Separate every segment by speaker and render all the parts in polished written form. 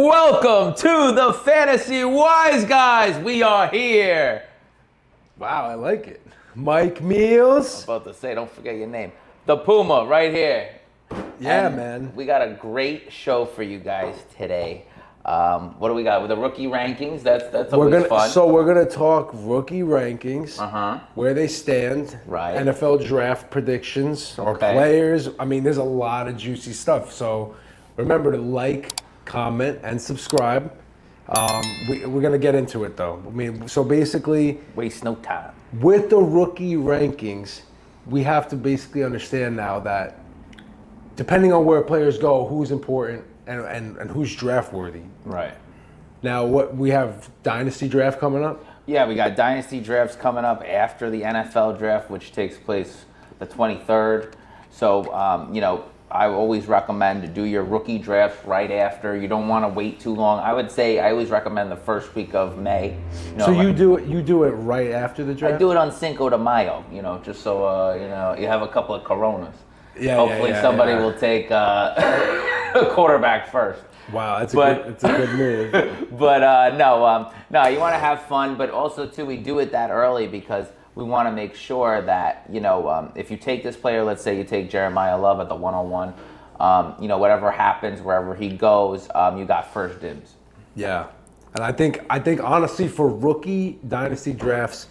Speaker 1: Welcome to the Fantasy Wise Guys. We are here.
Speaker 2: Wow, I like it. Mike Meals.
Speaker 1: I was about to say, don't forget your name. The Puma, right here.
Speaker 2: Yeah,
Speaker 1: And
Speaker 2: man.
Speaker 1: we got a great show for you guys today. What do we got with the rookie rankings? That's always fun.
Speaker 2: So we're gonna talk rookie rankings, where they stand,
Speaker 1: Right.
Speaker 2: NFL draft predictions, or
Speaker 1: Okay.
Speaker 2: players. I mean, there's a lot of juicy stuff. So remember to like, comment, and subscribe. We're gonna get into it though. I mean, so basically,
Speaker 1: Waste no time.
Speaker 2: with the rookie rankings, we have to basically understand now that depending on where players go, who's important and who's draft worthy.
Speaker 1: Right.
Speaker 2: Now, what we have Dynasty draft coming up.
Speaker 1: Yeah, we got Dynasty drafts coming up after the NFL draft, which takes place the 23rd. So, I always recommend to do your rookie drafts right after. You don't want to wait too long. I would say I always recommend the first week of May.
Speaker 2: So you do it right after the draft?
Speaker 1: I do it on Cinco de Mayo, just so you have a couple of Coronas.
Speaker 2: Yeah.
Speaker 1: Hopefully somebody will take a quarterback first.
Speaker 2: Wow, it's a good move.
Speaker 1: But no, you want to have fun, but also too we do it that early because we want to make sure that if you take this player, let's say you take Jeremiah Love at the 101, whatever happens wherever he goes, you got first dibs.
Speaker 2: Yeah, and I think honestly for rookie dynasty drafts,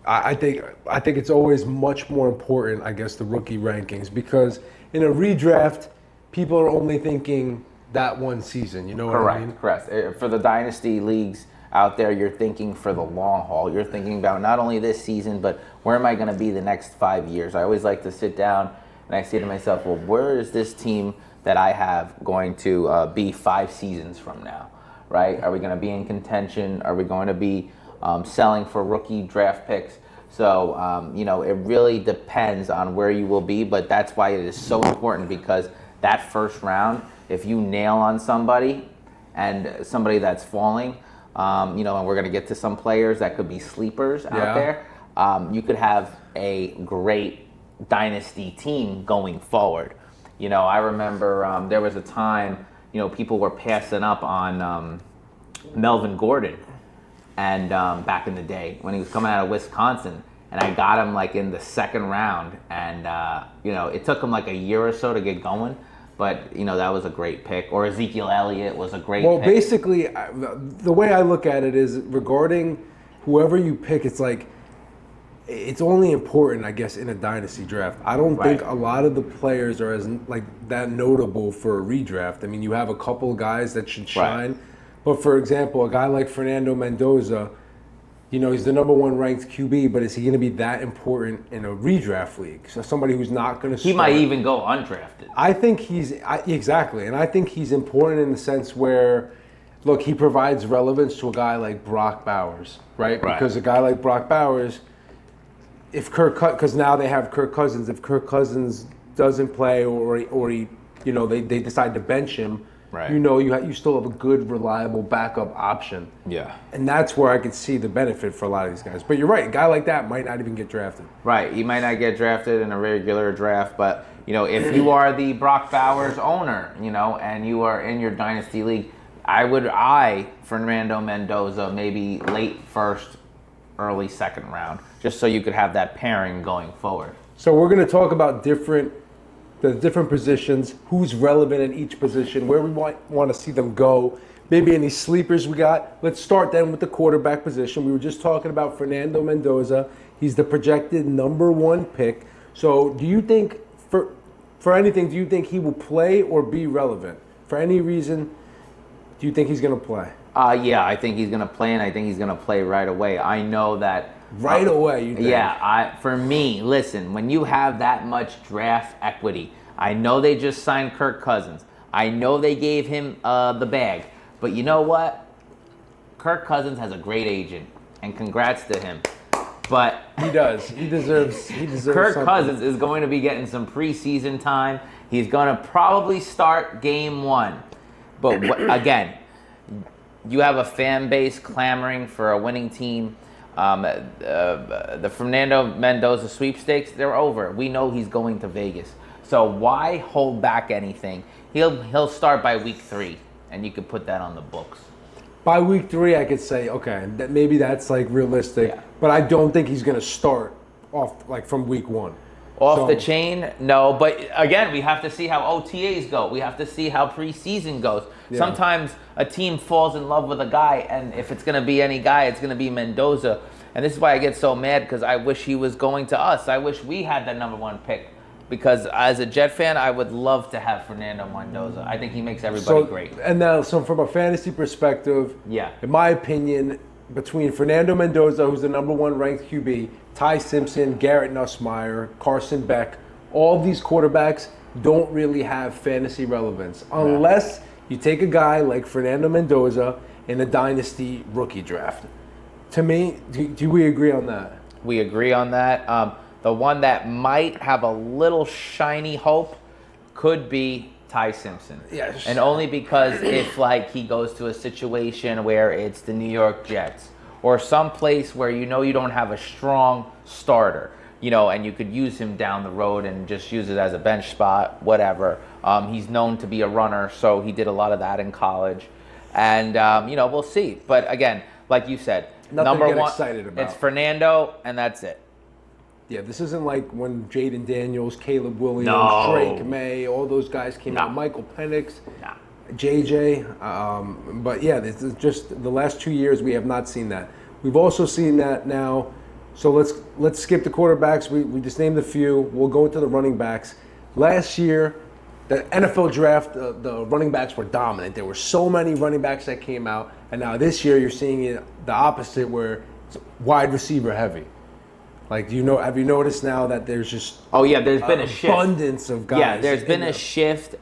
Speaker 2: I think it's always much more important, I guess, the rookie rankings, because in a redraft, people are only thinking that one season. You know what I mean?
Speaker 1: Correct. For the dynasty leagues out there, you're thinking for the long haul. You're thinking about not only this season, but where am I going to be the next 5 years? I always like to sit down and I say to myself, well, where is this team that I have going to be 5 seasons from now, right? Are we going to be in contention? Are we going to be selling for rookie draft picks? So, it really depends on where you will be, but that's why it is so important, because that first round, if you nail on somebody and somebody that's falling, and we're going to get to some players that could be sleepers out there, you could have a great dynasty team going forward. I remember there was a time, people were passing up on Melvin Gordon, and back in the day when he was coming out of Wisconsin, and I got him like in the second round, and it took him like a year or so to get going. But, that was a great pick. Or Ezekiel Elliott was a great pick.
Speaker 2: Well, basically, the way I look at it is regarding whoever you pick, it's like, it's only important, I guess, in a dynasty draft. I don't think a lot of the players are as like that notable for a redraft. I mean, you have a couple guys that should shine. But, for example, a guy like Fernando Mendoza, he's the number 1 ranked QB, but is he going to be that important in a redraft league? So somebody who's not going to start.
Speaker 1: He might even go undrafted.
Speaker 2: I think exactly. And I think he's important in the sense where, look, he provides relevance to a guy like Brock Bowers, right? Because a guy like Brock Bowers, because now they have Kirk Cousins. If Kirk Cousins doesn't play or he, they decide to bench him, you still have a good, reliable backup option. Yeah. And that's where I could see the benefit for a lot of these guys. But you're right, a guy like that might not even get drafted.
Speaker 1: Right, he might not get drafted in a regular draft, but if you are the Brock Bowers owner, and you are in your dynasty league, I Fernando Mendoza, maybe late first, early second round, just so you could have that pairing going forward.
Speaker 2: So we're going to talk about the different positions, who's relevant in each position, where we want to see them go, maybe any sleepers we got. Let's start then with the quarterback position. We were just talking about Fernando Mendoza. He's the projected number 1 pick. So do you think, for anything, do you think he will play or be relevant? For any reason, do you think he's going to play?
Speaker 1: Yeah, I think he's going to play, and I think he's going to play right away. I know that.
Speaker 2: Right away, you think?
Speaker 1: Yeah, for me, listen, when you have that much draft equity, I know they just signed Kirk Cousins. I know they gave him the bag. But you know what? Kirk Cousins has a great agent, and congrats to him. But
Speaker 2: he does. He deserves
Speaker 1: Kirk
Speaker 2: something.
Speaker 1: Cousins is going to be getting some preseason time. He's going to probably start game 1. But again, you have a fan base clamoring for a winning team. The Fernando Mendoza sweepstakes, they're over. We know he's going to Vegas. So why hold back anything? He'll start by week 3. and you could put that on the books.
Speaker 2: By week 3, I could say, okay, maybe that's like realistic.
Speaker 1: Yeah.
Speaker 2: But I don't think he's going to start off like from week 1.
Speaker 1: Off the chain, no. But again, we have to see how OTAs go. We have to see how preseason goes. Yeah. Sometimes a team falls in love with a guy, and if it's going to be any guy, it's going to be Mendoza. And this is why I get so mad, because I wish he was going to us. I wish we had the number 1 pick. Because as a Jet fan, I would love to have Fernando Mendoza. I think he makes everybody great.
Speaker 2: And now, so from a fantasy perspective,
Speaker 1: yeah,
Speaker 2: in my opinion, between Fernando Mendoza, who's the number 1 ranked QB, Ty Simpson, Garrett Nussmeier, Carson Beck, all these quarterbacks don't really have fantasy relevance unless you take a guy like Fernando Mendoza in a Dynasty rookie draft. To me, do we agree on that?
Speaker 1: We agree on that. The one that might have a little shiny hope could be Ty Simpson.
Speaker 2: Yes.
Speaker 1: And only because if like he goes to a situation where it's the New York Jets or some place where you don't have a strong starter, and you could use him down the road and just use it as a bench spot, whatever. He's known to be a runner, so he did a lot of that in college. And, we'll see. But again, like you said,
Speaker 2: nothing
Speaker 1: number
Speaker 2: to get
Speaker 1: 1,
Speaker 2: excited about.
Speaker 1: It's Fernando, and that's it.
Speaker 2: Yeah, this isn't like when Jaden Daniels, Caleb Williams,
Speaker 1: No.
Speaker 2: Drake May, all those guys came out. Michael Penix,
Speaker 1: No.
Speaker 2: JJ. But yeah, this is just the last 2 years we have not seen that. We've also seen that now. So let's skip the quarterbacks. We just named a few. We'll go into the running backs. Last year, the NFL draft, the running backs were dominant. There were so many running backs that came out. And now this year you're seeing it the opposite, where it's wide receiver heavy. Like, have you noticed now that there's just
Speaker 1: there's been a shift.
Speaker 2: Abundance of guys.
Speaker 1: Yeah, there's been a shift.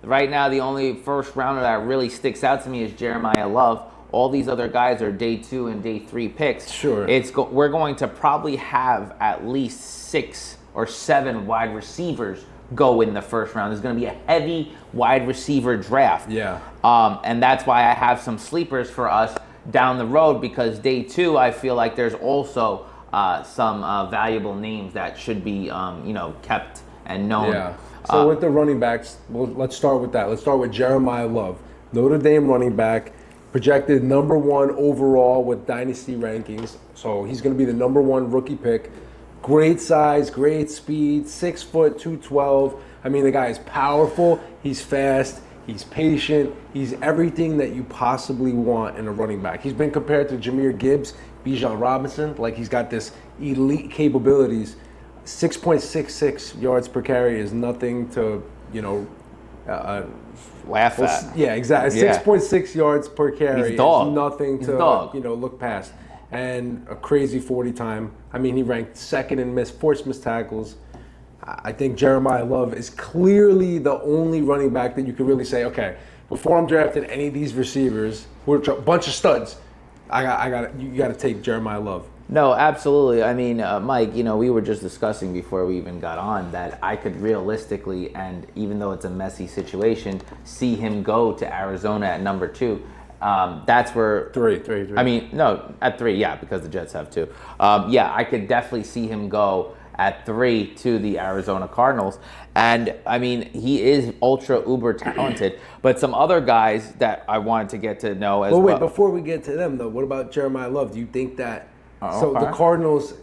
Speaker 1: Right now, the only first rounder that really sticks out to me is Jeremiah Love. All these other guys are day 2 and day 3 picks.
Speaker 2: Sure.
Speaker 1: We're going to probably have at least 6 or 7 wide receivers go in the first round. There's going to be a heavy wide receiver draft.
Speaker 2: Yeah.
Speaker 1: And that's why I have some sleepers for us down the road, because day 2, I feel like there's also some valuable names that should be, kept and known.
Speaker 2: Yeah. So with the running backs, let's start with that. Let's start with Jeremiah Love, Notre Dame running back, projected number 1 overall with Dynasty rankings. So he's going to be the number 1 rookie pick. Great size, great speed, 6 foot, 212. I mean, the guy is powerful. He's fast. He's patient. He's everything that you possibly want in a running back. He's been compared to Jahmyr Gibbs, Bijan Robinson. Like, he's got this elite capabilities. 6.66 yards per carry is nothing to,
Speaker 1: laugh at.
Speaker 2: Yeah, exactly. 6.6 yards per carry is nothing to, look past. And a crazy 40 time. I mean, he ranked 2nd in forced missed tackles. I think Jeremiah Love is clearly the only running back that you can really say, okay, before I'm drafting any of these receivers, who are a bunch of studs, you got to take Jeremiah Love.
Speaker 1: No, absolutely. I mean, Mike, we were just discussing before we even got on that I could realistically, and even though it's a messy situation, see him go to Arizona at number 2. That's where...
Speaker 2: Three.
Speaker 1: I mean, no, at 3, yeah, because the Jets have 2. I could definitely see him go at 3 to the Arizona Cardinals. And, I mean, he is uber talented. But some other guys that I wanted to get to know as well.
Speaker 2: Wait, before we get to them, though, what about Jeremiah Love? Do you think that... the Cardinals,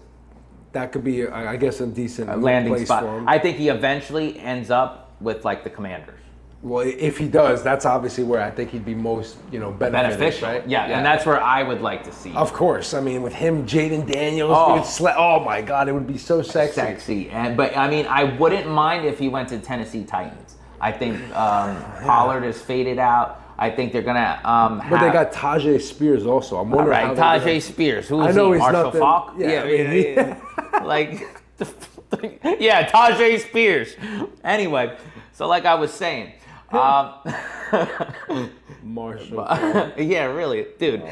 Speaker 2: that could be, I guess, a decent
Speaker 1: landing
Speaker 2: place
Speaker 1: spot
Speaker 2: for him.
Speaker 1: I think he eventually ends up with, like, the Commanders.
Speaker 2: Well, if he does, that's obviously where I think he'd be most, beneficial, right?
Speaker 1: Yeah, and that's where I would like to see him.
Speaker 2: Of course. I mean, with him, Jaden Daniels, oh my God, it would be so sexy.
Speaker 1: But I mean, I wouldn't mind if he went to Tennessee Titans. I think Pollard is faded out. I think they're gonna.
Speaker 2: But they got Tajay Spears also. I'm wondering.
Speaker 1: Right, Tajay Spears. Who is
Speaker 2: I know
Speaker 1: he?
Speaker 2: He's
Speaker 1: Marshall
Speaker 2: nothing,
Speaker 1: Faulk?
Speaker 2: Yeah.
Speaker 1: Like, yeah, Tajay Spears. Anyway, so like I was saying.
Speaker 2: Marshall.
Speaker 1: Yeah, really, dude.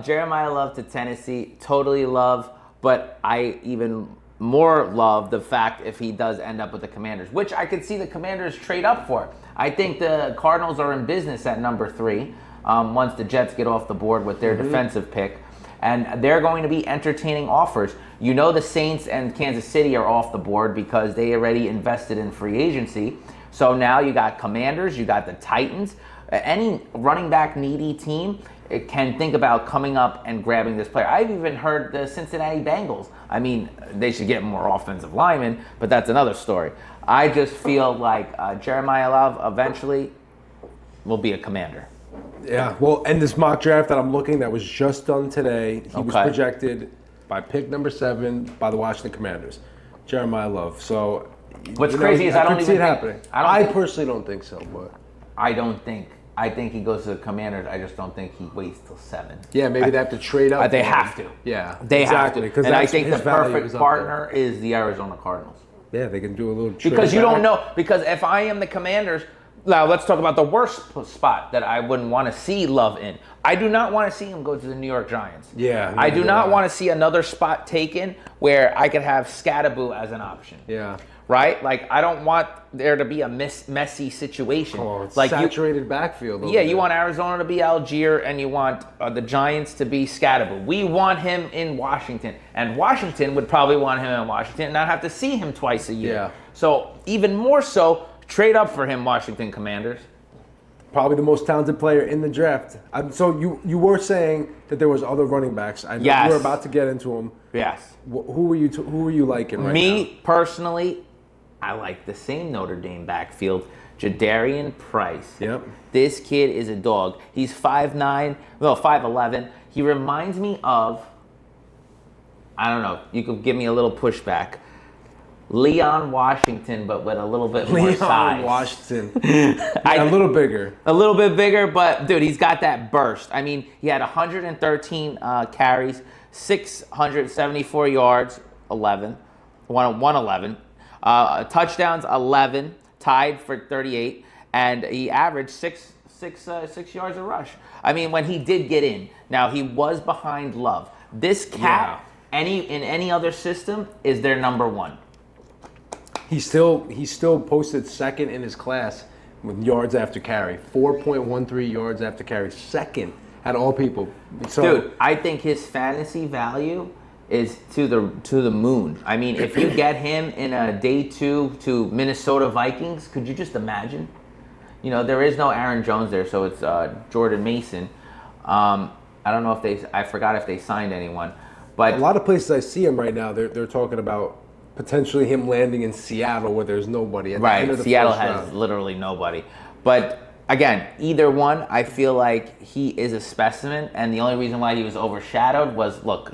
Speaker 1: Jeremiah Love to Tennessee, totally love. But I even more love the fact if he does end up with the Commanders, which I could see the Commanders trade up for. I think the Cardinals are in business at number 3 once the Jets get off the board with their defensive pick. And they're going to be entertaining offers. The Saints and Kansas City are off the board because they already invested in free agency. So now you got Commanders, you got the Titans. Any running back needy team can think about coming up and grabbing this player. I've even heard the Cincinnati Bengals. I mean, they should get more offensive linemen, but that's another story. I just feel like Jeremiah Love eventually will be a Commander.
Speaker 2: Yeah, well, and this mock draft that I'm looking that was just done today, he was projected by pick number 7 by the Washington Commanders, Jeremiah Love. So
Speaker 1: what's crazy is I don't even
Speaker 2: see it
Speaker 1: think,
Speaker 2: happening. I personally don't think so, but I think he goes to the Commanders. I just don't think he waits till 7. Yeah, maybe they have to trade up.
Speaker 1: They have to.
Speaker 2: Yeah,
Speaker 1: they
Speaker 2: exactly,
Speaker 1: have to. And I think the perfect partner is the Arizona Cardinals.
Speaker 2: Yeah, they can do a little trade
Speaker 1: because you
Speaker 2: back.
Speaker 1: don't know. Because if I am the Commanders, now let's talk about the worst spot that I wouldn't want to see Love in. I do not want to see him go to the New York Giants.
Speaker 2: Yeah,
Speaker 1: I do not want to see another spot taken where I could have Scatterboo as an option.
Speaker 2: Yeah.
Speaker 1: Right? Like, I don't want there to be a messy situation.
Speaker 2: Oh, it's
Speaker 1: like
Speaker 2: saturated backfield.
Speaker 1: Yeah, you want Arizona to be Algier, and you want the Giants to be Scatterboo. We want him in Washington, and Washington would probably want him in Washington and not have to see him twice a year.
Speaker 2: Yeah.
Speaker 1: So even more so, trade up for him, Washington Commanders.
Speaker 2: Probably the most talented player in the draft. So you were saying that there was other running backs. I know you were about to get into them.
Speaker 1: Yes.
Speaker 2: Who were you liking right now?
Speaker 1: Me personally, I like the same Notre Dame backfield, Jadarian Price.
Speaker 2: Yep.
Speaker 1: This kid is a dog. He's 5'11". He reminds me of, I don't know, you could give me a little pushback, Leon Washington, but with a little bit more size.
Speaker 2: Leon Washington. A little bigger.
Speaker 1: A little bit bigger, but dude, he's got that burst. I mean, he had 113 carries, 674 yards, 111. Touchdowns 11, tied for 38, and he averaged six yards a rush. I mean, when he did get in, now he was behind Love. This cat, in any other system, is their number 1.
Speaker 2: He still posted second in his class with yards after carry, 4.13 yards after carry, second at all people. So,
Speaker 1: dude, I think his fantasy value is to the moon. I mean, if you get him in a day 2 to Minnesota Vikings, could you just imagine? You know, there is no Aaron Jones there, so it's Jordan Mason. I don't know I forgot if they signed anyone, but
Speaker 2: a lot of places I see him right now, they're talking about potentially him landing in Seattle where there's nobody.
Speaker 1: Right, Seattle has literally nobody. But again, either one, I feel like he is a specimen, and the only reason why he was overshadowed was, look,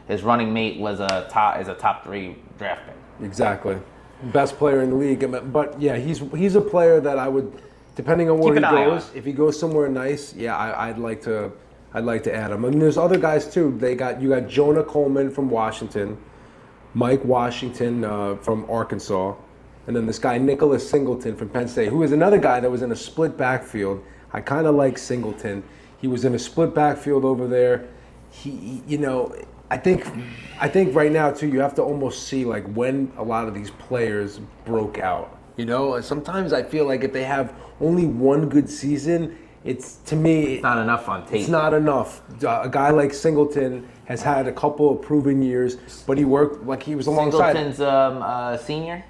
Speaker 1: his running mate was a top 3 draft pick.
Speaker 2: Exactly, best player in the league. But yeah, he's a player that I would, depending on where he goes, if he goes somewhere nice, yeah, I'd like to add him. I mean, there's other guys too. You got Jonah Coleman from Washington, Mike Washington from Arkansas. And then this guy, Nicholas Singleton from Penn State, who is another guy that was in a split backfield. I kind of like Singleton. He was in a split backfield over there. I think right now, too, you have to almost see, like, when a lot of these players broke out. You know, sometimes I feel like if they have only one good season, it's
Speaker 1: not enough on tape.
Speaker 2: It's not enough. A guy like Singleton has had a couple of proven years, but he worked like he was alongside.
Speaker 1: Singleton's senior?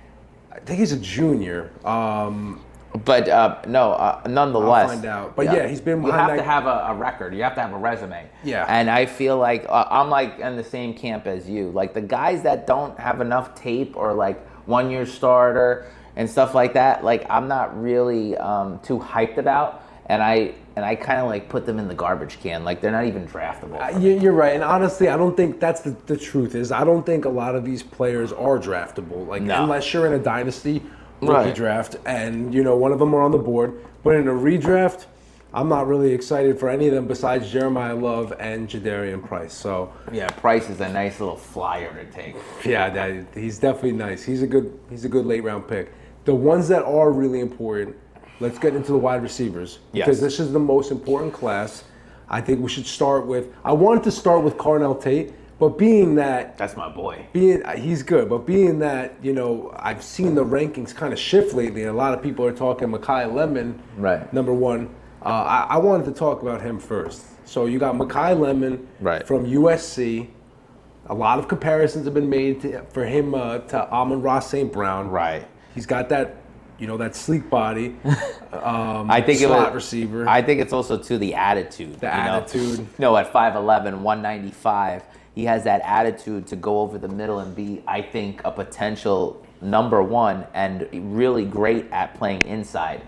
Speaker 2: I think he's a junior.
Speaker 1: But nonetheless.
Speaker 2: I'll find out. But yeah, he's been behind.
Speaker 1: You have to have a record. You have to have a resume.
Speaker 2: Yeah.
Speaker 1: And I feel like I'm like in the same camp as you. Like the guys that don't have enough tape or like 1-year starter and stuff like that, like I'm not really too hyped about. And I kind of like put them in the garbage can. Like they're not even draftable.
Speaker 2: You're right. And honestly, I don't think that's the truth is. I don't think a lot of these players are draftable. Like unless you're in a dynasty rookie draft and, one of them are on the board. But in a redraft, I'm not really excited for any of them besides Jeremiah Love and Jadarian Price. So
Speaker 1: yeah, Price is a nice little flyer to take.
Speaker 2: Yeah, he's definitely nice. He's a good late round pick. The ones that are really important, let's get into the wide receivers. Because this is the most important class. I think we should start with, I wanted to start with Carnell Tate, but being that...
Speaker 1: That's my boy.
Speaker 2: He's good, but being that, I've seen the rankings kind of shift lately, and a lot of people are talking Mekhi Lemon, number 1. I wanted to talk about him first. So you got Mekhi Lemon from USC. A lot of comparisons have been made for him to Amon-Ra St. Brown.
Speaker 1: Right.
Speaker 2: He's got that that sleek body.
Speaker 1: I think
Speaker 2: slot receiver.
Speaker 1: I think it's also to the attitude.
Speaker 2: The attitude.
Speaker 1: No, at 5'11", 195, he has that attitude to go over the middle and be, I think, a potential number one and really great at playing inside.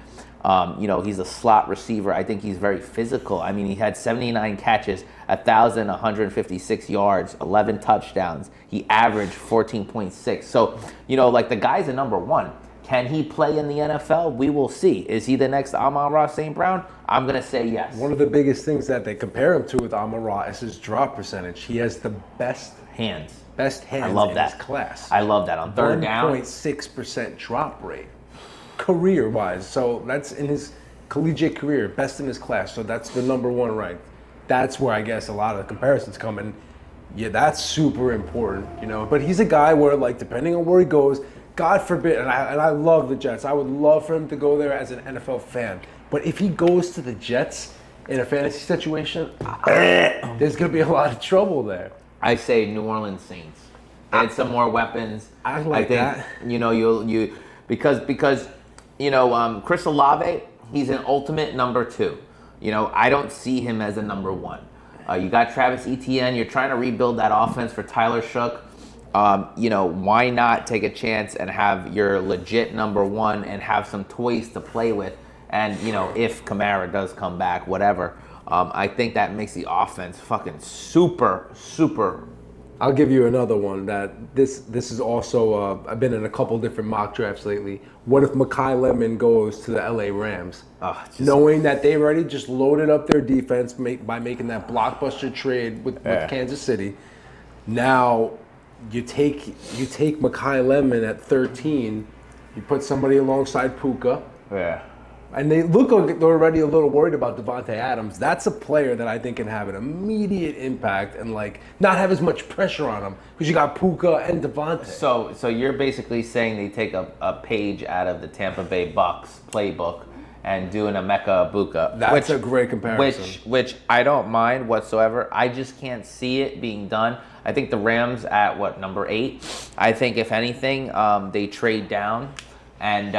Speaker 1: He's a slot receiver. I think he's very physical. I mean, he had 79 catches, 1,156 yards, 11 touchdowns. He averaged 14.6. So, the guy's a number one. Can he play in the NFL? We will see. Is he the next Amon-Ra St. Brown? I'm going to say yes.
Speaker 2: One of the biggest things that they compare him to with Amon-Ra is his drop percentage. He has the best
Speaker 1: hands.
Speaker 2: I love that. His class.
Speaker 1: I love that. On third down.
Speaker 2: 1.6% drop rate, career-wise. So that's in his collegiate career, best in his class. So that's the number one rank. That's where I guess a lot of the comparisons come in. Yeah, that's super important, But he's a guy where, depending on where he goes, God forbid, and I love the Jets. I would love for him to go there as an NFL fan. But if he goes to the Jets in a fantasy situation, there's going to be a lot of trouble there.
Speaker 1: I say New Orleans Saints. Add some more weapons.
Speaker 2: I think that.
Speaker 1: Because Chris Olave, he's an ultimate number two. I don't see him as a number one. You got Travis Etienne. You're trying to rebuild that offense for Tyler Shough. Why not take a chance and have your legit number one and have some toys to play with? And, if Kamara does come back, whatever, I think that makes the offense fucking super, super.
Speaker 2: I'll give you another one that this is also, I've been in a couple different mock drafts lately. What if Mekhi Lemon goes to the LA Rams? Knowing that they already just loaded up their defense by making that blockbuster trade with Kansas City. Now, you take Mekhi Lemon at 13, you put somebody alongside Puka.
Speaker 1: Yeah.
Speaker 2: And they look like they're already a little worried about Devontae Adams. That's a player that I think can have an immediate impact and not have as much pressure on him because you got Puka and Devontae.
Speaker 1: So you're basically saying they take a page out of the Tampa Bay Bucks playbook and do an Emeka Egbuka.
Speaker 2: That's a great comparison.
Speaker 1: Which I don't mind whatsoever. I just can't see it being done. I think the Rams at number 8. I think if anything, they trade down and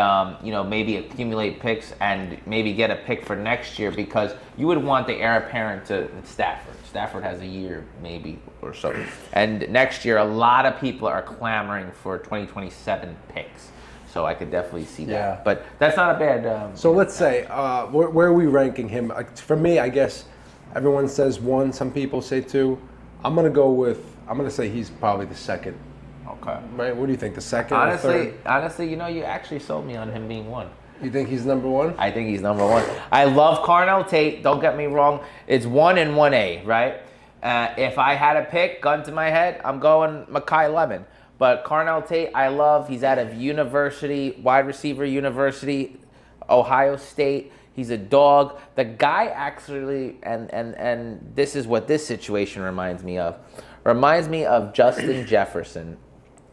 Speaker 1: maybe accumulate picks and maybe get a pick for next year because you would want the heir apparent to Stafford. Stafford has a year maybe or so. And next year, a lot of people are clamoring for 2027 picks. So I could definitely see that. Yeah. But that's not a bad...
Speaker 2: so let's say, where are we ranking him? For me, I guess everyone says 1. Some people say 2. I'm going to say he's probably the 2nd.
Speaker 1: Okay.
Speaker 2: Right? What do you think, the 2nd or 3rd?
Speaker 1: Honestly, you actually sold me on him being 1.
Speaker 2: You think he's number 1?
Speaker 1: I think he's number 1. I love Carnell Tate. Don't get me wrong. It's 1 and 1A, right? If I had a pick, gun to my head, I'm going Mekhi Lemon. But Carnell Tate, I love. He's out of wide receiver university, Ohio State. He's a dog. The guy actually, and this is what this situation reminds me of. Reminds me of Justin Jefferson.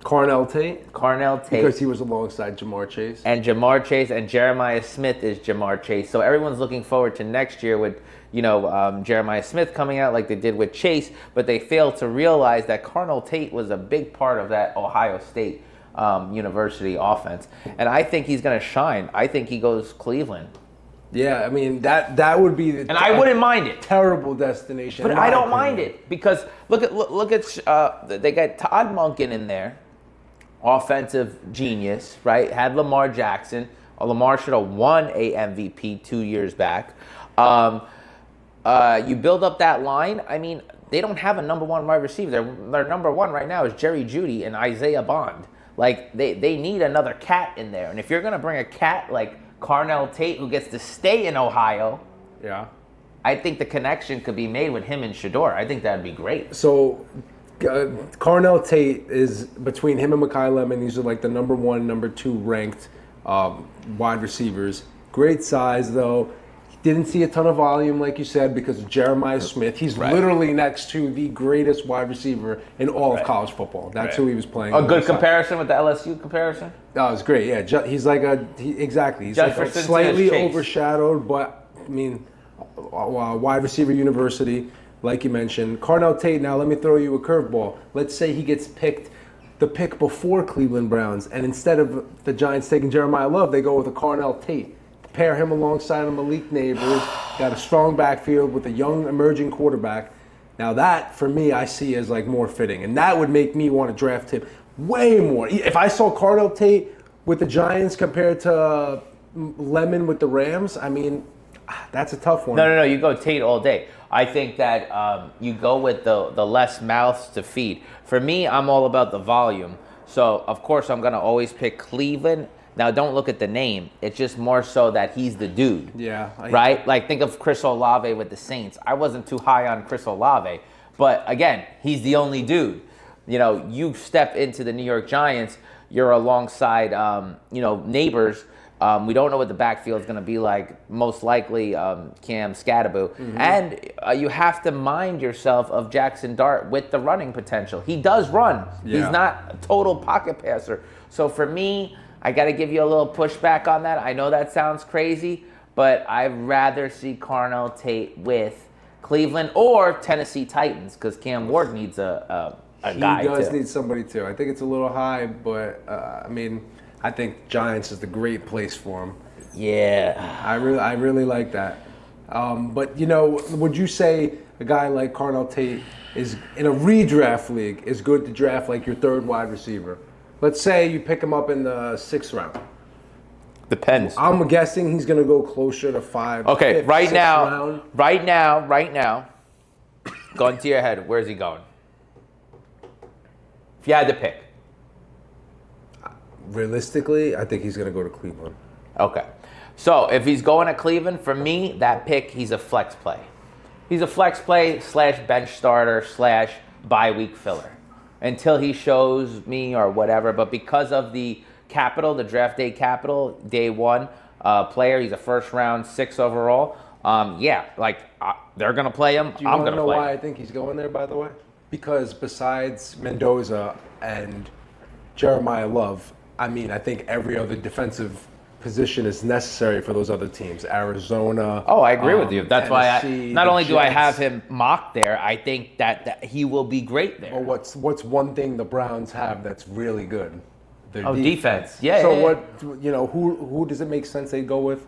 Speaker 2: Carnell Tate?
Speaker 1: Carnell Tate.
Speaker 2: Because he was alongside Jamar Chase.
Speaker 1: And Jamar Chase and Jeremiah Smith is Jamar Chase. So everyone's looking forward to next year with, Jeremiah Smith coming out like they did with Chase, but they failed to realize that Carnell Tate was a big part of that Ohio State University offense. And I think he's going to shine. I think he goes Cleveland.
Speaker 2: Yeah, I mean, that would be...
Speaker 1: And I wouldn't mind it.
Speaker 2: Terrible destination.
Speaker 1: But I don't mind it because look at they got Todd Monken in there. Offensive genius, right? Had Lamar Jackson. Lamar should have won a MVP 2 years back. You build up that line. I mean, they don't have a number 1 wide receiver. Their number 1 right now is Jerry Jeudy and Isaiah Bond. They need another cat in there. And if you're going to bring a cat like Carnell Tate, who gets to stay in Ohio,
Speaker 2: yeah,
Speaker 1: I think the connection could be made with him and Shador. I think that'd be great.
Speaker 2: So Carnell Tate is between him and Mekhi Lemon. These are the number 1, number 2 ranked wide receivers. Great size, though. Didn't see a ton of volume, like you said, because of Jeremiah Smith. He's literally next to the greatest wide receiver in all of college football. That's who he was playing.
Speaker 1: A good comparison with the LSU comparison?
Speaker 2: Oh, it's great. Yeah, he's exactly. He's slightly overshadowed, but I mean, wide receiver university, like you mentioned. Carnell Tate. Now let me throw you a curveball. Let's say he gets picked the pick before Cleveland Browns, and instead of the Giants taking Jeremiah Love, they go with a Carnell Tate. Pair him alongside of Malik Neighbors. Got a strong backfield with a young emerging quarterback. Now that, for me, I see as like more fitting, and that would make me want to draft him way more. If I saw Carnell Tate with the Giants compared to Lemon with the Rams, I mean, that's a tough one.
Speaker 1: No. You go Tate all day. I think that you go with the less mouths to feed. For me, I'm all about the volume. So, of course, I'm going to always pick Cleveland. Now, don't look at the name. It's just more so that he's the dude.
Speaker 2: Yeah.
Speaker 1: Right? Like, think of Chris Olave with the Saints. I wasn't too high on Chris Olave. But, again, he's the only dude. You know, you step into the New York Giants, you're alongside, Neighbors. We don't know what the backfield is going to be like. Most likely, Cam Scadaboo. Mm-hmm. And you have to mind yourself of Jackson Dart with the running potential. He does run. Yeah. He's not a total pocket passer. So for me, I got to give you a little pushback on that. I know that sounds crazy, but I'd rather see Carnell Tate with Cleveland or Tennessee Titans because Cam Ward needs a guy too.
Speaker 2: He does need somebody too. I think it's a little high, but I think Giants is the great place for him.
Speaker 1: Yeah.
Speaker 2: I really like that. But, would you say a guy like Carnell Tate is, in a redraft league, is good to draft like your third wide receiver? Let's say you pick him up in the 6th round.
Speaker 1: Depends.
Speaker 2: I'm guessing he's going to go closer to 5.
Speaker 1: Okay,
Speaker 2: 5th,
Speaker 1: right
Speaker 2: 6th
Speaker 1: now,
Speaker 2: round.
Speaker 1: right now, gun to your head, where's he going? If you had to pick.
Speaker 2: Realistically, I think he's going to go to Cleveland.
Speaker 1: Okay. So if he's going to Cleveland, for me, that pick, he's a flex play. He's a flex play / bench starter / bye week filler until he shows me or whatever. But because of the capital, the draft day capital, day one player, he's a first round 6 overall. They're going to play him.
Speaker 2: Do you want to know why I think he's going there, by the way? Because besides Mendoza and Jeremiah Love, I think every other defensive position is necessary for those other teams. Arizona.
Speaker 1: Oh, I agree with you. That's
Speaker 2: Tennessee,
Speaker 1: why not only
Speaker 2: Jets.
Speaker 1: do I have him mocked there, I think that he will be great there.
Speaker 2: Well, what's one thing the Browns have that's really good? Their
Speaker 1: defense. Yeah.
Speaker 2: So
Speaker 1: yeah.
Speaker 2: Who does it make sense they go with?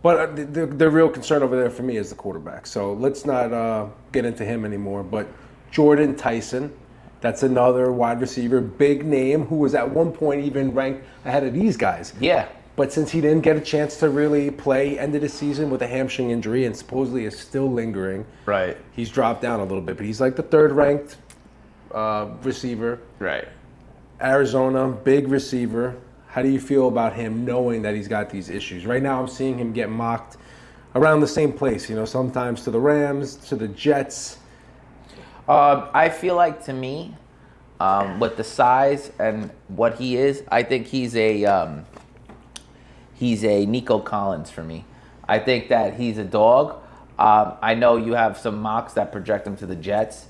Speaker 2: But the real concern over there for me is the quarterback. So let's not get into him anymore. But Jordan Tyson. That's another wide receiver, big name, who was at one point even ranked ahead of these guys.
Speaker 1: Yeah.
Speaker 2: But since he didn't get a chance to really play end of the season with a hamstring injury and supposedly is still lingering,
Speaker 1: right,
Speaker 2: he's dropped down a little bit. But he's like the 3rd ranked receiver.
Speaker 1: Right.
Speaker 2: Arizona, big receiver. How do you feel about him knowing that he's got these issues? Right now I'm seeing him get mocked around the same place, sometimes to the Rams, to the Jets.
Speaker 1: I feel like, to me, with the size and what he is, I think he's a Nico Collins for me. I think that he's a dog. I know you have some mocks that project him to the Jets.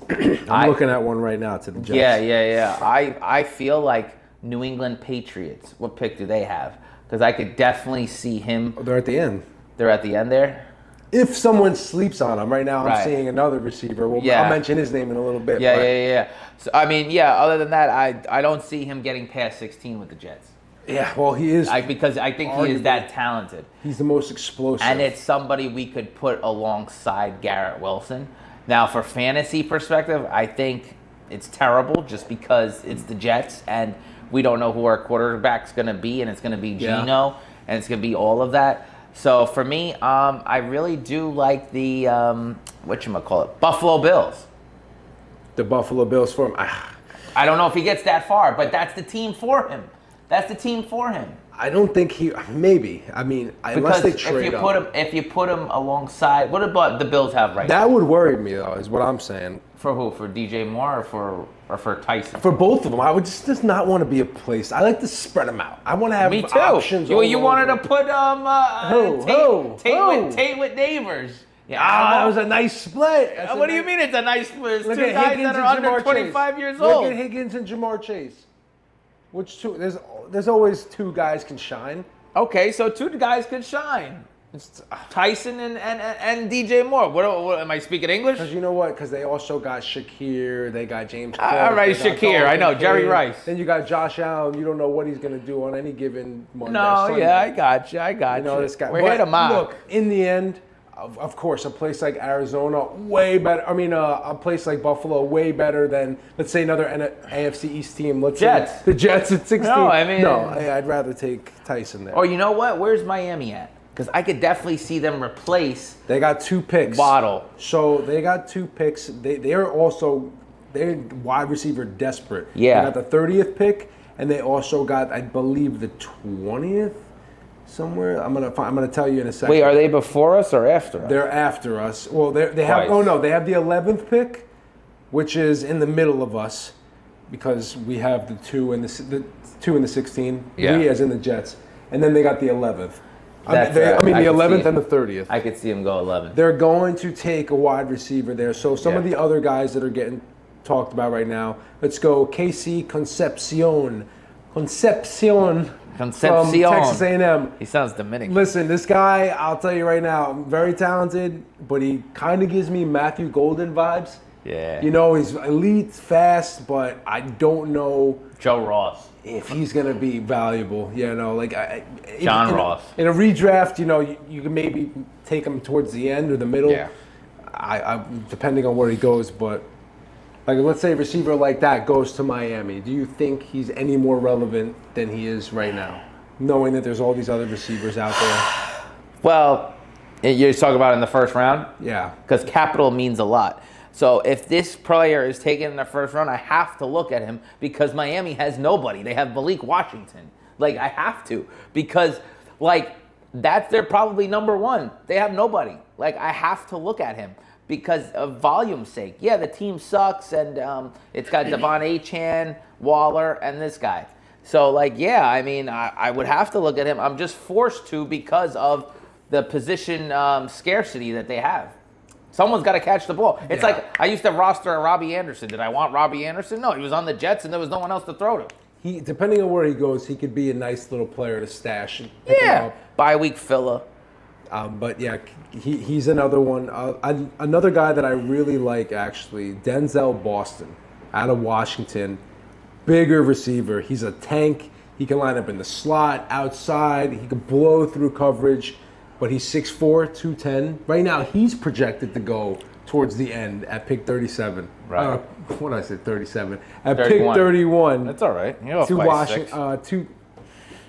Speaker 2: I'm looking at one right now to the Jets.
Speaker 1: Yeah. I feel like New England Patriots. What pick do they have? Because I could definitely see him.
Speaker 2: Oh, they're at the end.
Speaker 1: They're at the end there?
Speaker 2: If someone sleeps on him, right now I'm seeing another receiver. I'll mention his name in a little bit.
Speaker 1: Yeah. So, other than that, I don't see him getting past 16 with the Jets.
Speaker 2: Yeah, well, he is.
Speaker 1: Because I think he is that talented.
Speaker 2: He's the most explosive.
Speaker 1: And it's somebody we could put alongside Garrett Wilson. Now, for fantasy perspective, I think it's terrible just because it's the Jets and we don't know who our quarterback's going to be, and it's going to be Geno, and it's going to be all of that. So for me, I really do like the Buffalo Bills.
Speaker 2: The Buffalo Bills for him.
Speaker 1: I don't know if he gets that far, but that's the team for him.
Speaker 2: I don't think he. Maybe. Unless they trade
Speaker 1: if you put him alongside, what about the Bills have right now?
Speaker 2: That would worry me though. Is what I'm saying.
Speaker 1: For who? For DJ Moore or for Tyson?
Speaker 2: For both of them, I would just not want to be a place. I like to spread them out. I want to have
Speaker 1: me too.
Speaker 2: Options.
Speaker 1: You wanted to put Tate with Neighbors. Yeah,
Speaker 2: that was a nice split.
Speaker 1: What do you mean it's a nice split? It's 2 guys that are under 25 years old.
Speaker 2: Look at Higgins and Jamar Chase. Which two? There's always 2 guys can shine.
Speaker 1: Okay, so 2 guys can shine. Tyson and DJ Moore. What am I speaking English?
Speaker 2: Because you know what? Because they also got Shakir, they got James Cole.
Speaker 1: All right, Shakir. I know. Jerry Rice.
Speaker 2: Then you got Josh Allen. You don't know what he's going to do on any given Monday.
Speaker 1: No,
Speaker 2: Sunday.
Speaker 1: yeah, I got you.
Speaker 2: You know this guy.
Speaker 1: We're here to mock.
Speaker 2: Look, in the end, of course, a place like Arizona, way better. I mean, a place like Buffalo, way better than, let's say, another AFC East team. Let's
Speaker 1: Jets.
Speaker 2: say the Jets at 16.
Speaker 1: No, I mean,
Speaker 2: I'd rather take Tyson there.
Speaker 1: Oh, you know what? Where's Miami at? Because I could definitely see them replace.
Speaker 2: They got 2 picks.
Speaker 1: Waddle.
Speaker 2: So they got 2 picks. They're wide receiver desperate.
Speaker 1: Yeah.
Speaker 2: They got the 30th pick, and they also got, I believe, the 20th. Somewhere, I'm gonna tell you in a second.
Speaker 1: Wait, are they before us or after us?
Speaker 2: They're after us. Well, they have.
Speaker 1: Twice.
Speaker 2: Oh no, they have the 11th pick, which is in the middle of us, because we have the 2 and the 2 and the 16.
Speaker 1: Yeah.
Speaker 2: We as in the Jets, and then they got the 11th.
Speaker 1: I
Speaker 2: the
Speaker 1: could
Speaker 2: 11th
Speaker 1: see
Speaker 2: and the 30th.
Speaker 1: I could see him go 11.
Speaker 2: They're going to take a wide receiver there. So some of
Speaker 1: Yeah.
Speaker 2: the other guys that are getting talked about right now. Let's go KC Concepcion from Texas A&M.
Speaker 1: He sounds Dominican.
Speaker 2: Listen, this guy, I'll tell you right now, very talented, but he kind of gives me Matthew Golden vibes.
Speaker 1: Yeah.
Speaker 2: You know, he's elite, fast, but I don't know
Speaker 1: Joe Ross.
Speaker 2: if he's going to be valuable. You know, like
Speaker 1: John Ross.
Speaker 2: In a redraft, you know, you can maybe take him towards the end or the middle.
Speaker 1: Yeah.
Speaker 2: I depending on where he goes, but like let's say a receiver like that goes to Miami. Do you think he's any more relevant than he is right now, knowing that there's all these other receivers out there?
Speaker 1: Well, you're talking about in the first round?
Speaker 2: Yeah.
Speaker 1: Because capital means a lot. So if this player is taken in the first round, I have to look at him because Miami has nobody. They have Malik Washington. Like, I have to. Because, like, that's their probably number one. They have nobody. Like, I have to look at him because of volume's sake. Yeah, the team sucks, and it's got Devon Achane, Waller, and this guy. So, like, yeah, I mean, I would have to look at him. I'm just forced to because of the position scarcity that they have. Someone's got to catch the ball. It's like I used to roster a Robbie Anderson. Did I want Robbie Anderson? No, he was on the Jets, and there was no one else to throw to.
Speaker 2: He, depending on where he goes, he could be a nice little player to stash and pick him
Speaker 1: Yeah,
Speaker 2: up.
Speaker 1: bye-week filler.
Speaker 2: But yeah, he's another one. Another guy that I really like, actually, Denzel Boston, out of Washington. Bigger receiver. He's a tank. He can line up in the slot, outside. He can blow through coverage. But he's 6'4", 210. Right now, he's projected to go towards the end at pick 37.
Speaker 1: Right.
Speaker 2: What did I say? 37. At
Speaker 1: 31.
Speaker 2: pick 31.
Speaker 1: That's all right. You're off
Speaker 2: To
Speaker 1: by
Speaker 2: Washington.
Speaker 1: 6.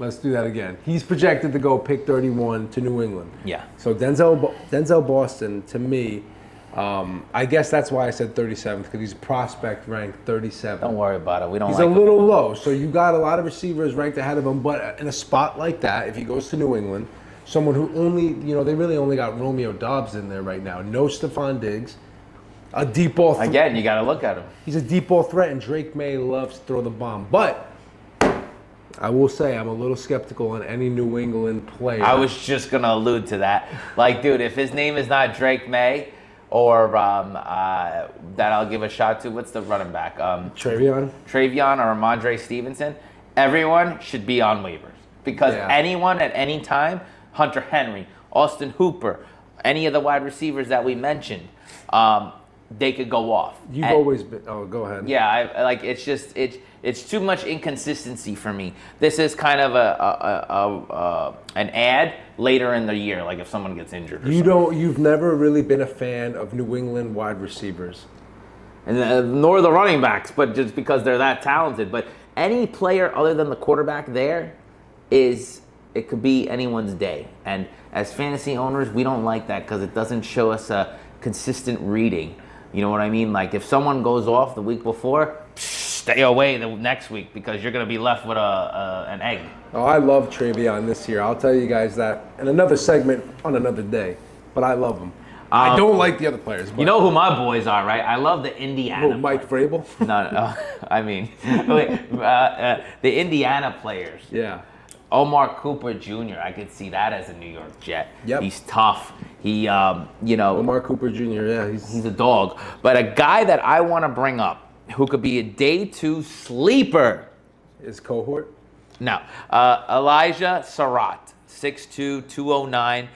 Speaker 2: Let's do that again. He's projected to go pick 31 to New England.
Speaker 1: Yeah.
Speaker 2: So Denzel Boston, to me, I guess that's why I said 37th, because he's prospect ranked 37.
Speaker 1: Don't worry about it. We don't
Speaker 2: He's
Speaker 1: like
Speaker 2: a
Speaker 1: him.
Speaker 2: little low. So you got a lot of receivers ranked ahead of him. But in a spot like that, if he goes to New England, someone who only, they really only got Romeo Doubs in there right now. No Stephon Diggs. A deep ball threat.
Speaker 1: Again, you got to look at him.
Speaker 2: He's a deep ball threat, and Drake May loves to throw the bomb. But I will say I'm a little skeptical on any New England player.
Speaker 1: I was just going to allude to that. Like, dude, if his name is not Drake May or that I'll give a shot to, what's the running back?
Speaker 2: Travion
Speaker 1: or Ramondre Stevenson, everyone should be on waivers. Because anyone at any time, Hunter Henry, Austin Hooper, any of the wide receivers that we mentioned, they could go off.
Speaker 2: You've always been. Oh, go ahead.
Speaker 1: Yeah, it's too much inconsistency for me. This is kind of an ad later in the year, like if someone gets injured. Or
Speaker 2: You've never really been a fan of New England wide receivers,
Speaker 1: and nor the running backs, but just because they're that talented. But any player other than the quarterback it could be anyone's day. And as fantasy owners, we don't like that because it doesn't show us a consistent reading. You know what I mean? Like if someone goes off the week before, stay away the next week because you're going to be left with an egg.
Speaker 2: Oh, I love Travion this year. I'll tell you guys that in another segment on another day. But I love him. I don't like the other players. But
Speaker 1: you know who my boys are, right? I love the Indiana.
Speaker 2: Mike Vrabel?
Speaker 1: No. I mean, the Indiana players.
Speaker 2: Yeah.
Speaker 1: Omar Cooper Jr., I could see that as a New York Jet.
Speaker 2: Yep.
Speaker 1: He's tough. He,
Speaker 2: Omar Cooper Jr., yeah.
Speaker 1: He's a dog. But a guy that I want to bring up who could be a day 2 sleeper.
Speaker 2: Is Cohort?
Speaker 1: No. Elijah Surratt, 6'2", 209.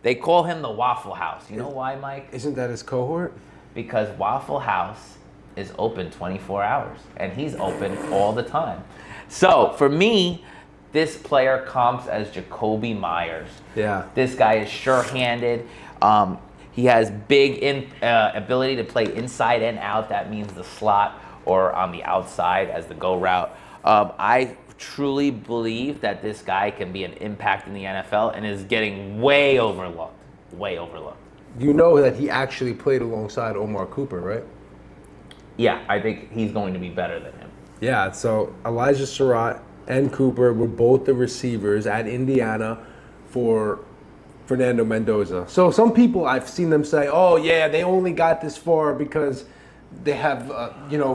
Speaker 1: They call him the Waffle House. You know why, Mike?
Speaker 2: Isn't that his cohort?
Speaker 1: Because Waffle House is open 24 hours, and he's open all the time. So for me, this player comps as Jacoby Myers.
Speaker 2: Yeah.
Speaker 1: This guy is sure-handed. He has big ability to play inside and out. That means the slot or on the outside as the go route. I truly believe that this guy can be an impact in the NFL and is getting way overlooked. Way overlooked.
Speaker 2: You know that he actually played alongside Omar Cooper, right?
Speaker 1: Yeah, I think he's going to be better than him.
Speaker 2: Yeah, so Elijah Surratt and Cooper were both the receivers at Indiana for Fernando Mendoza. So some people, I've seen them say, oh yeah, they only got this far because they have,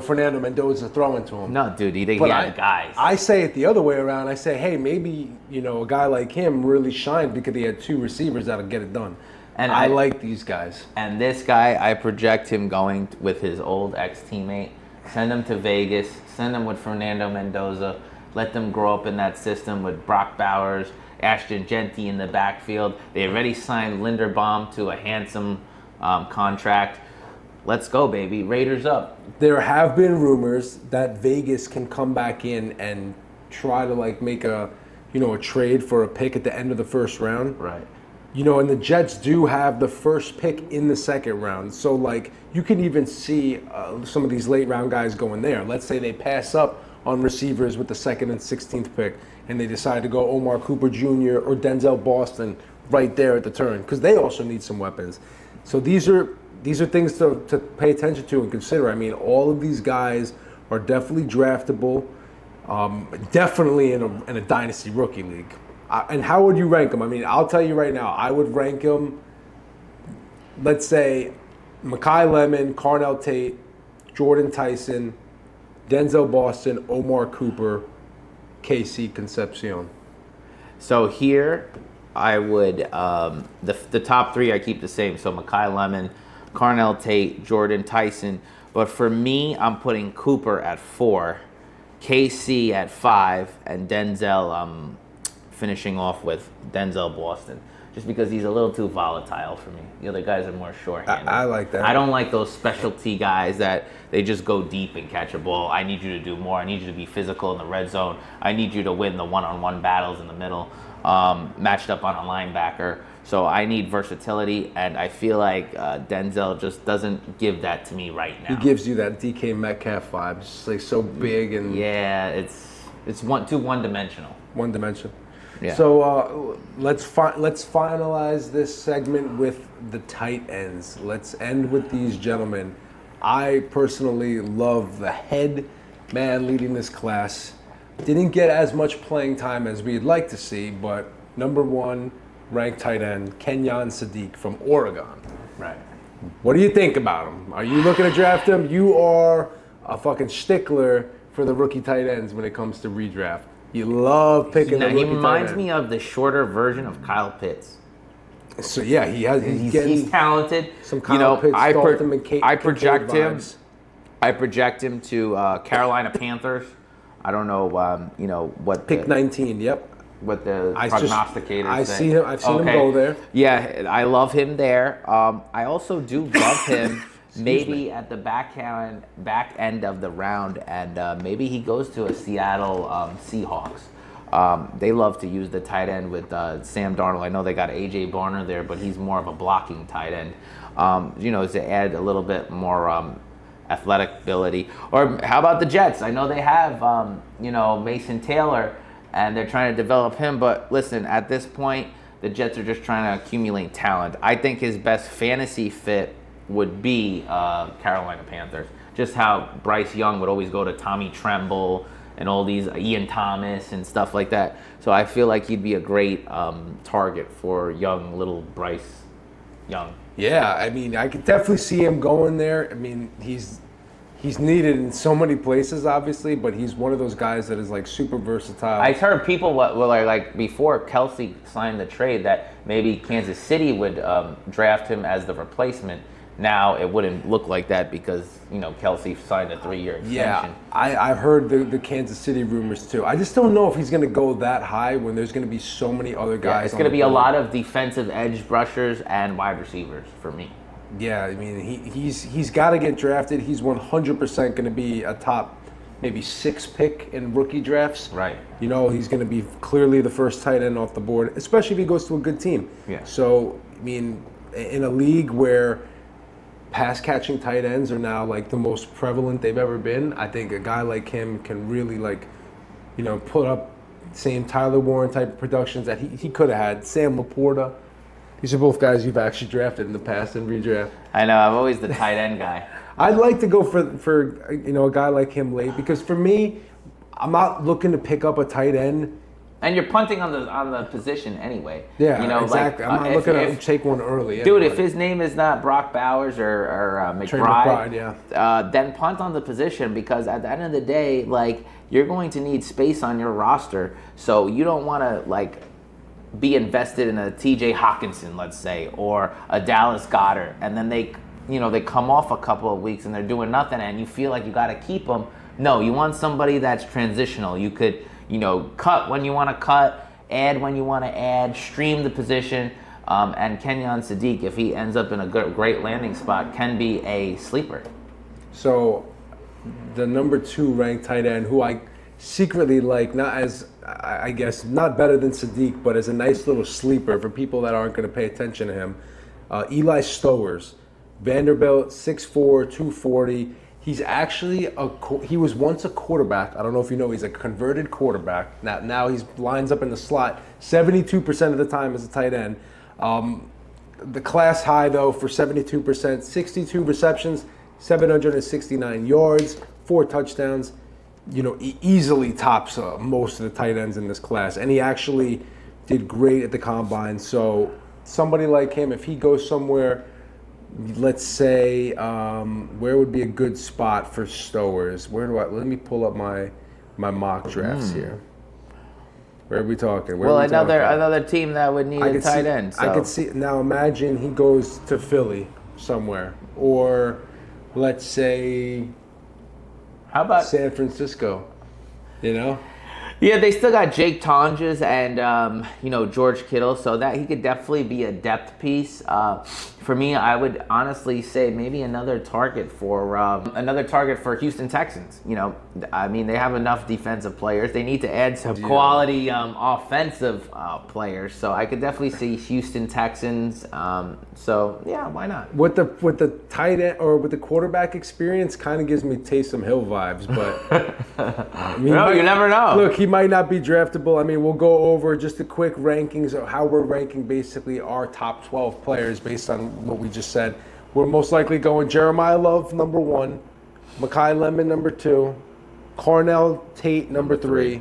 Speaker 2: Fernando Mendoza throwing to him.
Speaker 1: No, dude, he had guys.
Speaker 2: I say it the other way around. I say, hey, maybe, a guy like him really shined because he had two receivers that'll get it done. And I like these guys.
Speaker 1: And this guy, I project him going with his old ex-teammate. Send him to Vegas. Send him with Fernando Mendoza. Let them grow up in that system with Brock Bowers, Ashton Genty in the backfield. They already signed Linderbaum to a handsome contract. Let's go, baby. Raiders up.
Speaker 2: There have been rumors that Vegas can come back in and try to make a trade for a pick at the end of the first round.
Speaker 1: Right.
Speaker 2: And the Jets do have the first pick in the second round. So, you can even see some of these late round guys going there. Let's say they pass up on receivers with the second and 16th pick, and they decide to go Omar Cooper Jr. or Denzel Boston right there at the turn, because they also need some weapons. So these are things to pay attention to and consider. I mean, all of these guys are definitely draftable, definitely in a Dynasty rookie league. And how would you rank them? I mean, I'll tell you right now, I would rank them, let's say, Mekhi Lemon, Carnell Tate, Jordan Tyson, Denzel Boston, Omar Cooper, KC Concepcion.
Speaker 1: So here, I would, the top three I keep the same. So Mekhi Lemon, Carnell Tate, Jordan Tyson. But for me, I'm putting Cooper at 4, KC at 5, and Denzel, finishing off with Denzel Boston, just because he's a little too volatile for me. The other guys are more short-handed.
Speaker 2: I like that.
Speaker 1: I don't like those specialty guys that they just go deep and catch a ball. I need you to do more. I need you to be physical in the red zone. I need you to win the one-on-one battles in the middle, matched up on a linebacker. So I need versatility, and I feel like Denzel just doesn't give that to me right now.
Speaker 2: He gives you that DK Metcalf vibe, just so big and
Speaker 1: yeah, it's too one-dimensional.
Speaker 2: One dimension.
Speaker 1: Yeah.
Speaker 2: So let's finalize this segment with the tight ends. Let's end with these gentlemen. I personally love the head man leading this class. Didn't get as much playing time as we'd like to see, but number 1 ranked tight end, Kenyon Sadiq from Oregon.
Speaker 1: Right.
Speaker 2: What do you think about him? Are you looking to draft him? You are a fucking stickler for the rookie tight ends when it comes to redraft. You love picking the rookie tight end.
Speaker 1: He reminds me of the shorter version of Kyle Pitts.
Speaker 2: So yeah,
Speaker 1: he's talented.
Speaker 2: Some Kyle Pitts, Dalton McCain.
Speaker 1: I project him to Carolina Panthers. I don't know, what
Speaker 2: pick 19. Yep.
Speaker 1: What the prognosticators
Speaker 2: say. I've seen him go there.
Speaker 1: Yeah, I love him there. I also do love him. Maybe at the back end of the round, and maybe he goes to a Seattle Seahawks. They love to use the tight end with Sam Darnold. I know they got A.J. Barner there, but he's more of a blocking tight end, to add a little bit more athletic ability. Or how about the Jets? I know they have, Mason Taylor, and they're trying to develop him. But listen, at this point, the Jets are just trying to accumulate talent. I think his best fantasy fit would be Carolina Panthers. Just how Bryce Young would always go to Tommy Tremble and all these Ian Thomas and stuff like that. So I feel like he'd be a great target for young little Bryce Young.
Speaker 2: Yeah, I mean, I could definitely see him going there. I mean, he's needed in so many places, obviously, but he's one of those guys that is super versatile.
Speaker 1: I heard people before Kelsey signed the trade that maybe Kansas City would draft him as the replacement. Now it wouldn't look like that because Kelsey signed a 3-year extension.
Speaker 2: Yeah, I've heard the Kansas City rumors too. I just don't know if he's going to go that high when there's going to be so many other guys.
Speaker 1: Yeah, it's going to be a lot of defensive edge rushers and wide receivers for me.
Speaker 2: Yeah, I mean he's got to get drafted. He's 100% going to be a top maybe 6 pick in rookie drafts.
Speaker 1: Right.
Speaker 2: He's going to be clearly the first tight end off the board, especially if he goes to a good team.
Speaker 1: Yeah.
Speaker 2: So I mean, in a league where pass catching tight ends are now like the most prevalent they've ever been, I think a guy like him can really put up same Tyler Warren type of productions that he could have had. Sam Laporta. These are both guys you've actually drafted in the past and redraft.
Speaker 1: I know, I'm always the tight end guy.
Speaker 2: I'd like to go for a guy like him late because for me, I'm not looking to pick up a tight end.
Speaker 1: And you're punting on the position anyway.
Speaker 2: Yeah, exactly. I'm not looking to take one early.
Speaker 1: Dude, if his name is not Brock Bowers or McBride, then punt on the position because at the end of the day, you're going to need space on your roster. So you don't want to be invested in a T.J. Hawkinson, let's say, or a Dallas Goedert, and then they come off a couple of weeks and they're doing nothing, and you feel like you got to keep them. No, you want somebody that's transitional. You could cut when you want to cut, add when you want to add, stream the position. And Kenyon Sadiq, if he ends up in a great landing spot, can be a sleeper.
Speaker 2: So the number 2 ranked tight end, who I secretly like, not as, I guess, not better than Sadiq, but as a nice little sleeper for people that aren't going to pay attention to him, Eli Stowers, Vanderbilt, 6'4", 240. He's actually he was once a quarterback. I don't know if you know, he's a converted quarterback. Now he lines up in the slot 72% of the time as a tight end. The class high, though, for 72%, 62 receptions, 769 yards, 4 touchdowns. Easily tops most of the tight ends in this class. And he actually did great at the combine. So somebody like him, if he goes somewhere, let's say, where would be a good spot for Stowers? Let me pull up my mock drafts here. Where are we talking?
Speaker 1: Another team that would need a tight end. So.
Speaker 2: I could see. Now imagine he goes to Philly somewhere, or let's say,
Speaker 1: how about
Speaker 2: San Francisco?
Speaker 1: Yeah, they still got Jake Tonjes and George Kittle, so that he could definitely be a depth piece. For me, I would honestly say maybe another target for Houston Texans. They have enough defensive players. They need to add some quality offensive players. So I could definitely see Houston Texans. So yeah, why not?
Speaker 2: With the tight end or with the quarterback experience, kind of gives me Taysom Hill vibes, but
Speaker 1: you never know.
Speaker 2: Look, he might not be draftable. We'll go over just a quick rankings of how we're ranking basically our top 12 players based on what we just said. We're most likely going Jeremiah Love, number 1, Mekhi Lemon, number 2, Cornell Tate, number 3,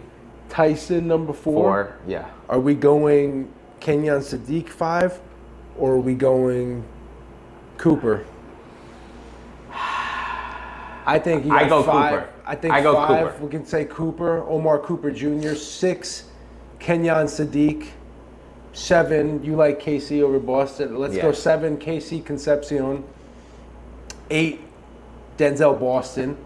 Speaker 2: Tyson, number 4.
Speaker 1: Yeah.
Speaker 2: Are we going Kenyon Sadiq 5, or are we going Cooper? I think you got
Speaker 1: I go
Speaker 2: 5.
Speaker 1: Cooper.
Speaker 2: I think
Speaker 1: I go
Speaker 2: 5,
Speaker 1: Cooper.
Speaker 2: we can say Cooper, Omar Cooper Jr. 6, Kenyon Sadiq. 7, you like KC over Boston. Let's go 7, KC Concepcion. 8, Denzel Boston.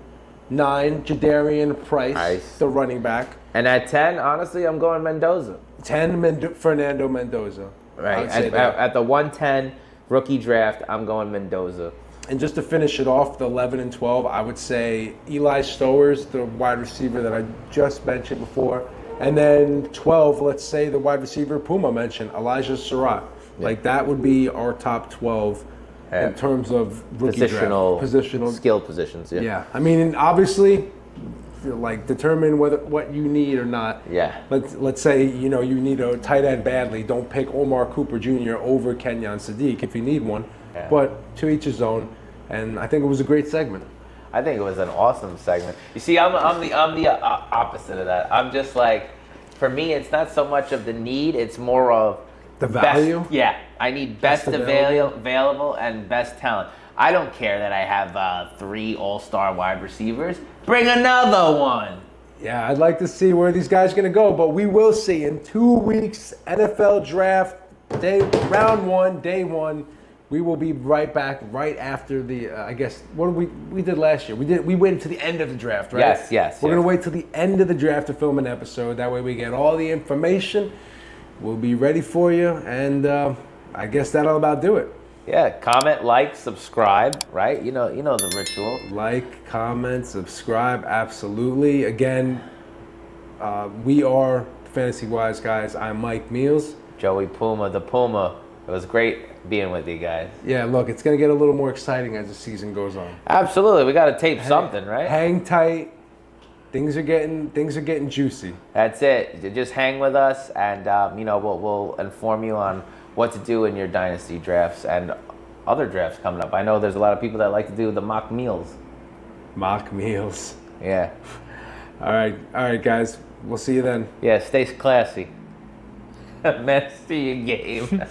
Speaker 2: 9, Jadarian Price, the running back.
Speaker 1: And at 10, honestly, I'm going Mendoza.
Speaker 2: 10, Fernando Mendoza.
Speaker 1: Right. At the 110 rookie draft, I'm going Mendoza.
Speaker 2: And just to finish it off, the 11 and 12, I would say Eli Stowers, the wide receiver that I just mentioned before. And then 12, let's say the wide receiver Puma mentioned, Elijah Surratt. Yeah. That would be our top 12 in terms of rookie
Speaker 1: positional skill positions.
Speaker 2: Yeah. Obviously, determine what you need or not.
Speaker 1: Yeah.
Speaker 2: Let's say you need a tight end badly. Don't pick Omar Cooper Jr. over Kenyon Sadiq if you need one. Yeah. But to each his own. And I think it was a great segment.
Speaker 1: I think it was an awesome segment. You see, I'm the opposite of that. I'm just for me, it's not so much of the need; it's more of
Speaker 2: the value.
Speaker 1: I need best available and best talent. I don't care that I have 3 all-star wide receivers. Bring another one.
Speaker 2: Yeah, I'd like to see where these guys are going to go, but we will see in 2 weeks. NFL draft day, round 1, day 1. We will be right back right after the. I guess what did we did last year. We waited to the end of the draft, right?
Speaker 1: Yes.
Speaker 2: We're gonna wait till the end of the draft to film an episode. That way we get all the information. We'll be ready for you, and I guess that'll about do it.
Speaker 1: Yeah, comment, like, subscribe, right? You know the ritual.
Speaker 2: Like, comment, subscribe, absolutely. Again, we are Fantasy Wise Guys. I'm Mike Meals.
Speaker 1: Joey Puma, the Puma. It was great being with you guys.
Speaker 2: Yeah, look, it's gonna get a little more exciting as the season goes on.
Speaker 1: Absolutely, we got to tape something, right?
Speaker 2: Hang tight. Things are getting juicy.
Speaker 1: That's it. Just hang with us, and we'll inform you on what to do in your dynasty drafts and other drafts coming up. I know there's a lot of people that like to do the mock meals.
Speaker 2: Mock meals.
Speaker 1: Yeah.
Speaker 2: All right, guys. We'll see you then.
Speaker 1: Yeah, stay classy. Messy game.